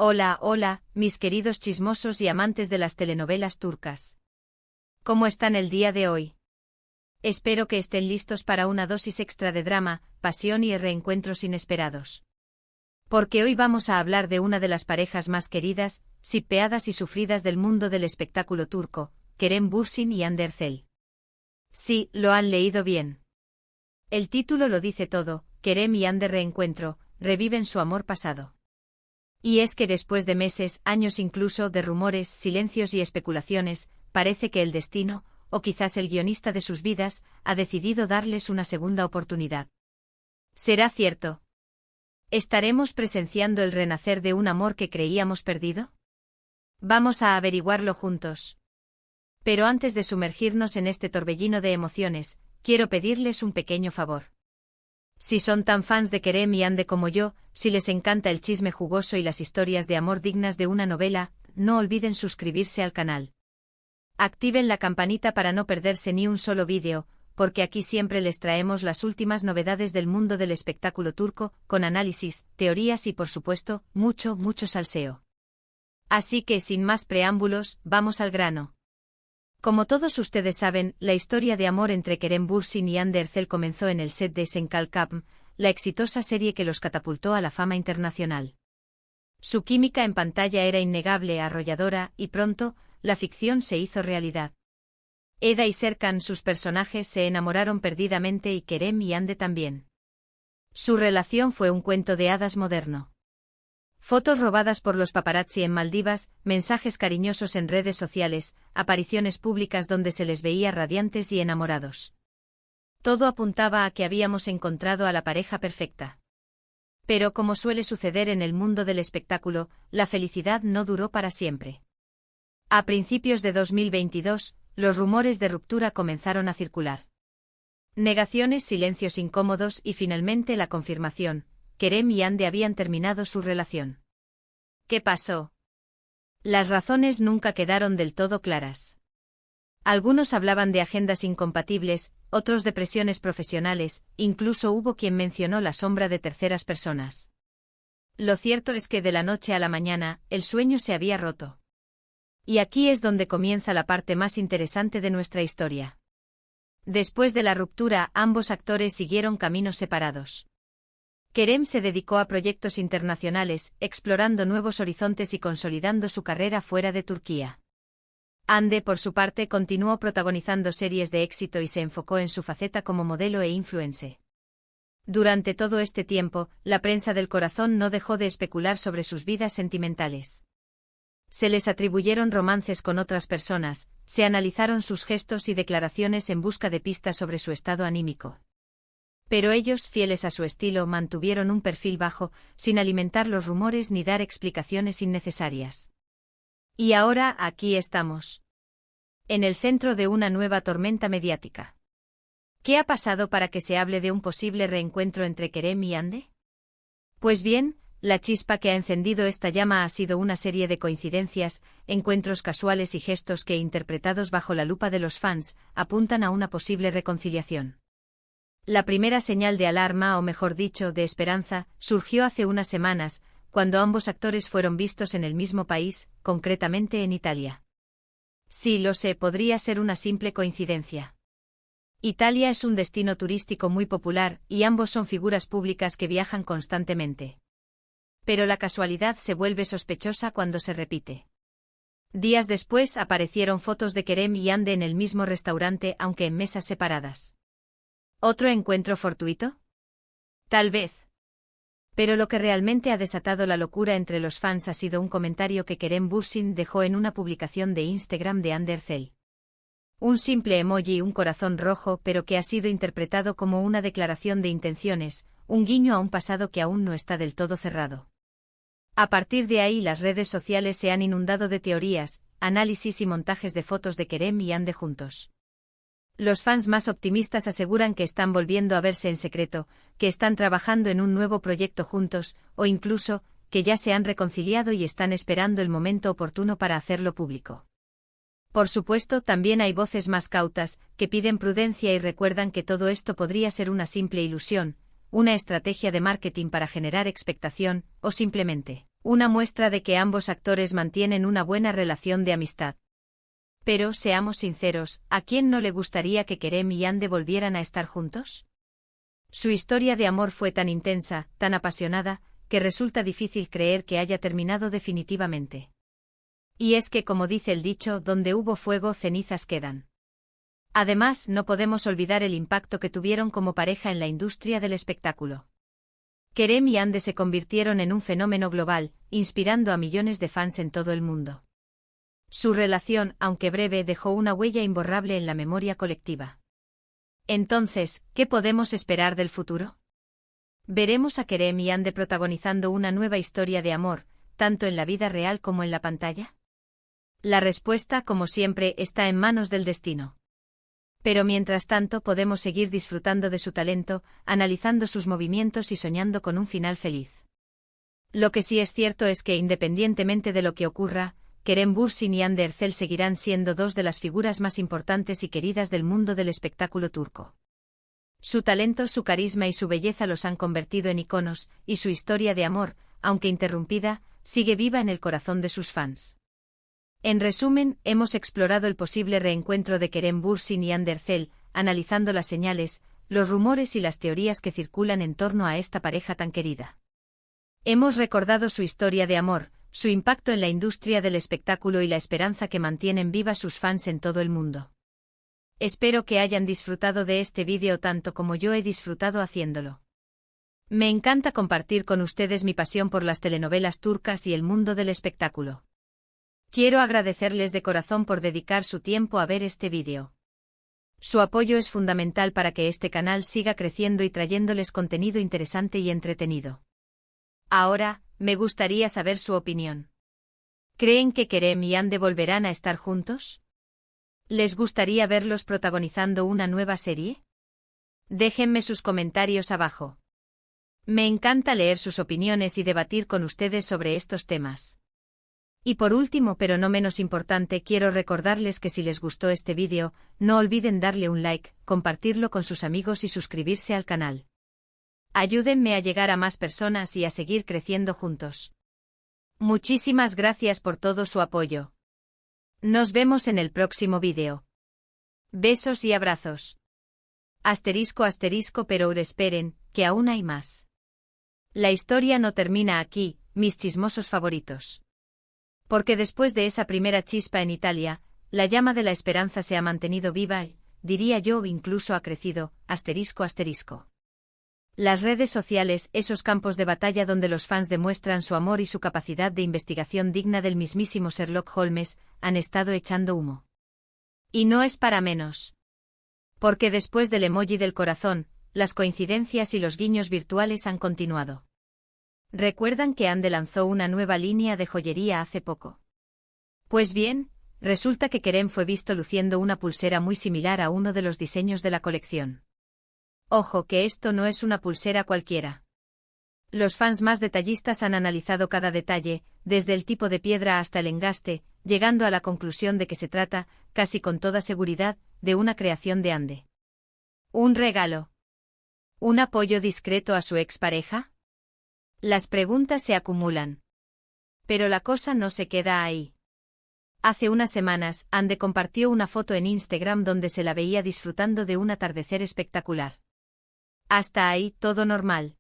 Hola, hola, mis queridos chismosos y amantes de las telenovelas turcas. ¿Cómo están el día de hoy? Espero que estén listos para una dosis extra de drama, pasión y reencuentros inesperados. Porque hoy vamos a hablar de una de las parejas más queridas, shippeadas y sufridas del mundo del espectáculo turco, Kerem Bürsin y Hande Erçel. Sí, lo han leído bien. El título lo dice todo, Kerem y Hande reencuentro, reviven su amor pasado. Y es que después de meses, años incluso, de rumores, silencios y especulaciones, parece que el destino, o quizás el guionista de sus vidas, ha decidido darles una segunda oportunidad. ¿Será cierto? ¿Estaremos presenciando el renacer de un amor que creíamos perdido? Vamos a averiguarlo juntos. Pero antes de sumergirnos en este torbellino de emociones, quiero pedirles un pequeño favor. Si son tan fans de Kerem y Hande como yo, si les encanta el chisme jugoso y las historias de amor dignas de una novela, no olviden suscribirse al canal. Activen la campanita para no perderse ni un solo vídeo, porque aquí siempre les traemos las últimas novedades del mundo del espectáculo turco, con análisis, teorías y por supuesto, mucho salseo. Así que sin más preámbulos, vamos al grano. Como todos ustedes saben, la historia de amor entre Kerem Bürsin y Hande Erçel comenzó en el set de Senkalkam, la exitosa serie que los catapultó a la fama internacional. Su química en pantalla era innegable, arrolladora, y pronto, la ficción se hizo realidad. Eda y Serkan, sus personajes, se enamoraron perdidamente y Kerem y Hande también. Su relación fue un cuento de hadas moderno. Fotos robadas por los paparazzi en Maldivas, mensajes cariñosos en redes sociales, apariciones públicas donde se les veía radiantes y enamorados. Todo apuntaba a que habíamos encontrado a la pareja perfecta. Pero como suele suceder en el mundo del espectáculo, la felicidad no duró para siempre. A principios de 2022, los rumores de ruptura comenzaron a circular. Negaciones, silencios incómodos y finalmente la confirmación. Kerem y Hande habían terminado su relación. ¿Qué pasó? Las razones nunca quedaron del todo claras. Algunos hablaban de agendas incompatibles, otros de presiones profesionales, incluso hubo quien mencionó la sombra de terceras personas. Lo cierto es que de la noche a la mañana, el sueño se había roto. Y aquí es donde comienza la parte más interesante de nuestra historia. Después de la ruptura, ambos actores siguieron caminos separados. Kerem se dedicó a proyectos internacionales, explorando nuevos horizontes y consolidando su carrera fuera de Turquía. Hande, por su parte, continuó protagonizando series de éxito y se enfocó en su faceta como modelo e influencer. Durante todo este tiempo, la prensa del corazón no dejó de especular sobre sus vidas sentimentales. Se les atribuyeron romances con otras personas, se analizaron sus gestos y declaraciones en busca de pistas sobre su estado anímico. Pero ellos, fieles a su estilo, mantuvieron un perfil bajo, sin alimentar los rumores ni dar explicaciones innecesarias. Y ahora, aquí estamos. En el centro de una nueva tormenta mediática. ¿Qué ha pasado para que se hable de un posible reencuentro entre Kerem y Hande? Pues bien, la chispa que ha encendido esta llama ha sido una serie de coincidencias, encuentros casuales y gestos que, interpretados bajo la lupa de los fans, apuntan a una posible reconciliación. La primera señal de alarma, o mejor dicho, de esperanza, surgió hace unas semanas, cuando ambos actores fueron vistos en el mismo país, concretamente en Italia. Sí, lo sé, podría ser una simple coincidencia. Italia es un destino turístico muy popular, y ambos son figuras públicas que viajan constantemente. Pero la casualidad se vuelve sospechosa cuando se repite. Días después aparecieron fotos de Kerem y Hande en el mismo restaurante, aunque en mesas separadas. ¿Otro encuentro fortuito? Tal vez. Pero lo que realmente ha desatado la locura entre los fans ha sido un comentario que Kerem Bürsin dejó en una publicación de Instagram de Hande Erçel. Un simple emoji, un corazón rojo, pero que ha sido interpretado como una declaración de intenciones, un guiño a un pasado que aún no está del todo cerrado. A partir de ahí, las redes sociales se han inundado de teorías, análisis y montajes de fotos de Kerem y Hande juntos. Los fans más optimistas aseguran que están volviendo a verse en secreto, que están trabajando en un nuevo proyecto juntos, o incluso, que ya se han reconciliado y están esperando el momento oportuno para hacerlo público. Por supuesto, también hay voces más cautas, que piden prudencia y recuerdan que todo esto podría ser una simple ilusión, una estrategia de marketing para generar expectación, o simplemente Una muestra de que ambos actores mantienen una buena relación de amistad. Pero, seamos sinceros, ¿a quién no le gustaría que Kerem y Yandhi volvieran a estar juntos? Su historia de amor fue tan intensa, tan apasionada, que resulta difícil creer que haya terminado definitivamente. Y es que, como dice el dicho, donde hubo fuego, cenizas quedan. Además, no podemos olvidar el impacto que tuvieron como pareja en la industria del espectáculo. Kerem y Yandhi se convirtieron en un fenómeno global, inspirando a millones de fans en todo el mundo. Su relación, aunque breve, dejó una huella imborrable en la memoria colectiva. Entonces, ¿qué podemos esperar del futuro? ¿Veremos a Kerem y Yandhi protagonizando una nueva historia de amor, tanto en la vida real como en la pantalla? La respuesta, como siempre, está en manos del destino. Pero mientras tanto podemos seguir disfrutando de su talento, analizando sus movimientos y soñando con un final feliz. Lo que sí es cierto es que, independientemente de lo que ocurra, Kerem Bürsin y Hande Erçel seguirán siendo dos de las figuras más importantes y queridas del mundo del espectáculo turco. Su talento, su carisma y su belleza los han convertido en iconos, y su historia de amor, aunque interrumpida, sigue viva en el corazón de sus fans. En resumen, hemos explorado el posible reencuentro de Kerem Bürsin y Hande Erçel, analizando las señales, los rumores y las teorías que circulan en torno a esta pareja tan querida. Hemos recordado su historia de amor, su impacto en la industria del espectáculo y la esperanza que mantienen vivas sus fans en todo el mundo. Espero que hayan disfrutado de este vídeo tanto como yo he disfrutado haciéndolo. Me encanta compartir con ustedes mi pasión por las telenovelas turcas y el mundo del espectáculo. Quiero agradecerles de corazón por dedicar su tiempo a ver este vídeo. Su apoyo es fundamental para que este canal siga creciendo y trayéndoles contenido interesante y entretenido. Ahora, me gustaría saber su opinión. ¿Creen que Kerem y Hande volverán a estar juntos? ¿Les gustaría verlos protagonizando una nueva serie? Déjenme sus comentarios abajo. Me encanta leer sus opiniones y debatir con ustedes sobre estos temas. Y por último, pero no menos importante, quiero recordarles que si les gustó este vídeo, no olviden darle un like, compartirlo con sus amigos y suscribirse al canal. Ayúdenme a llegar a más personas y a seguir creciendo juntos. Muchísimas gracias por todo su apoyo. Nos vemos en el próximo vídeo. Besos y abrazos. Asterisco asterisco, pero esperen, que aún hay más. La historia no termina aquí, mis chismosos favoritos. Porque después de esa primera chispa en Italia, la llama de la esperanza se ha mantenido viva y, diría yo, incluso ha crecido, asterisco asterisco. Las redes sociales, esos campos de batalla donde los fans demuestran su amor y su capacidad de investigación digna del mismísimo Sherlock Holmes, han estado echando humo. Y no es para menos. Porque después del emoji del corazón, las coincidencias y los guiños virtuales han continuado. ¿Recuerdan que Hande lanzó una nueva línea de joyería hace poco? Pues bien, resulta que Kerem fue visto luciendo una pulsera muy similar a uno de los diseños de la colección. Ojo que esto no es una pulsera cualquiera. Los fans más detallistas han analizado cada detalle, desde el tipo de piedra hasta el engaste, llegando a la conclusión de que se trata, casi con toda seguridad, de una creación de Hande. ¿Un regalo? ¿Un apoyo discreto a su expareja? Las preguntas se acumulan. Pero la cosa no se queda ahí. Hace unas semanas, Hande compartió una foto en Instagram donde se la veía disfrutando de un atardecer espectacular. Hasta ahí, todo normal.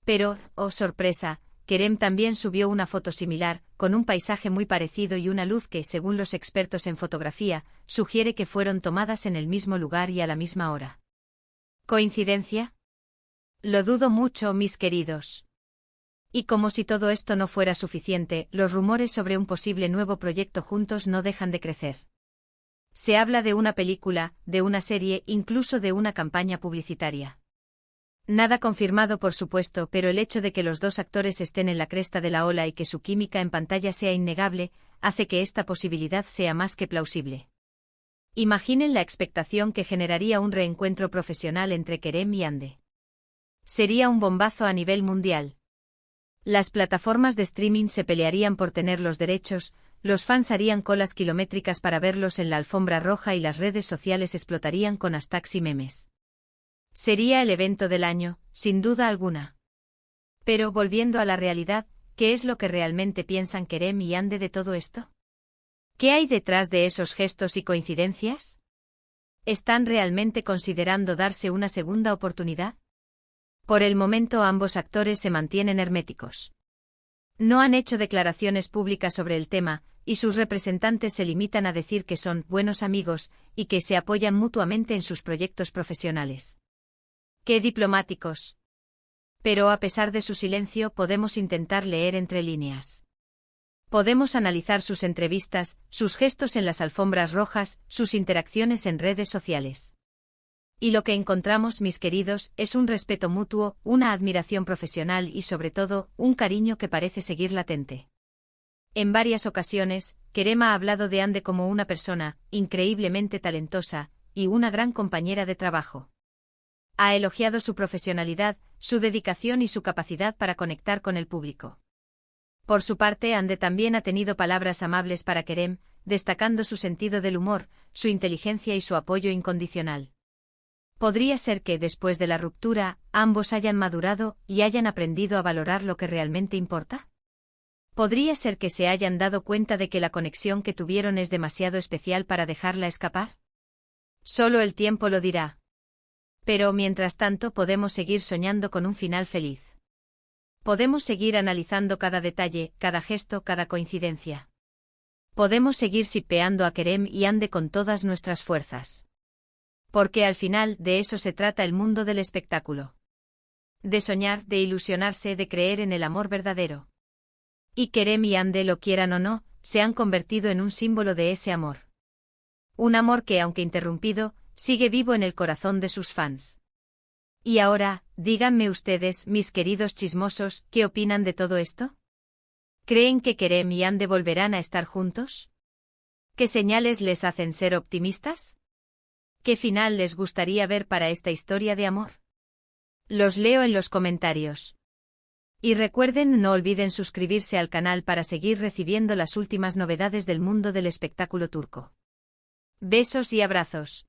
Pero, oh sorpresa, Kerem también subió una foto similar, con un paisaje muy parecido y una luz que, según los expertos en fotografía, sugiere que fueron tomadas en el mismo lugar y a la misma hora. ¿Coincidencia? Lo dudo mucho, mis queridos. Y como si todo esto no fuera suficiente, los rumores sobre un posible nuevo proyecto juntos no dejan de crecer. Se habla de una película, de una serie, incluso de una campaña publicitaria. Nada confirmado por supuesto, pero el hecho de que los dos actores estén en la cresta de la ola y que su química en pantalla sea innegable, hace que esta posibilidad sea más que plausible. Imaginen la expectación que generaría un reencuentro profesional entre Kerem y Hande. Sería un bombazo a nivel mundial. Las plataformas de streaming se pelearían por tener los derechos, los fans harían colas kilométricas para verlos en la alfombra roja y las redes sociales explotarían con hashtags y memes. Sería el evento del año, sin duda alguna. Pero volviendo a la realidad, ¿qué es lo que realmente piensan Kerem y Hande de todo esto? ¿Qué hay detrás de esos gestos y coincidencias? ¿Están realmente considerando darse una segunda oportunidad? Por el momento ambos actores se mantienen herméticos. No han hecho declaraciones públicas sobre el tema, y sus representantes se limitan a decir que son buenos amigos y que se apoyan mutuamente en sus proyectos profesionales. ¡Qué diplomáticos! Pero a pesar de su silencio podemos intentar leer entre líneas. Podemos analizar sus entrevistas, sus gestos en las alfombras rojas, sus interacciones en redes sociales. Y lo que encontramos, mis queridos, es un respeto mutuo, una admiración profesional y sobre todo, un cariño que parece seguir latente. En varias ocasiones, Kerem ha hablado de Hande como una persona increíblemente talentosa y una gran compañera de trabajo. Ha elogiado su profesionalidad, su dedicación y su capacidad para conectar con el público. Por su parte, Hande también ha tenido palabras amables para Kerem, destacando su sentido del humor, su inteligencia y su apoyo incondicional. Podría ser que, después de la ruptura, ambos hayan madurado y hayan aprendido a valorar lo que realmente importa. ¿Podría ser que se hayan dado cuenta de que la conexión que tuvieron es demasiado especial para dejarla escapar? Solo el tiempo lo dirá. Pero mientras tanto podemos seguir soñando con un final feliz. Podemos seguir analizando cada detalle, cada gesto, cada coincidencia. Podemos seguir shippeando a Kerem y Hande con todas nuestras fuerzas. Porque al final de eso se trata el mundo del espectáculo. De soñar, de ilusionarse, de creer en el amor verdadero. Y Kerem y Hande, lo quieran o no, se han convertido en un símbolo de ese amor. Un amor que, aunque interrumpido, sigue vivo en el corazón de sus fans. Y ahora, díganme ustedes, mis queridos chismosos, ¿qué opinan de todo esto? ¿Creen que Kerem y Hande volverán a estar juntos? ¿Qué señales les hacen ser optimistas? ¿Qué final les gustaría ver para esta historia de amor? Los leo en los comentarios. Y recuerden, no olviden suscribirse al canal para seguir recibiendo las últimas novedades del mundo del espectáculo turco. Besos y abrazos.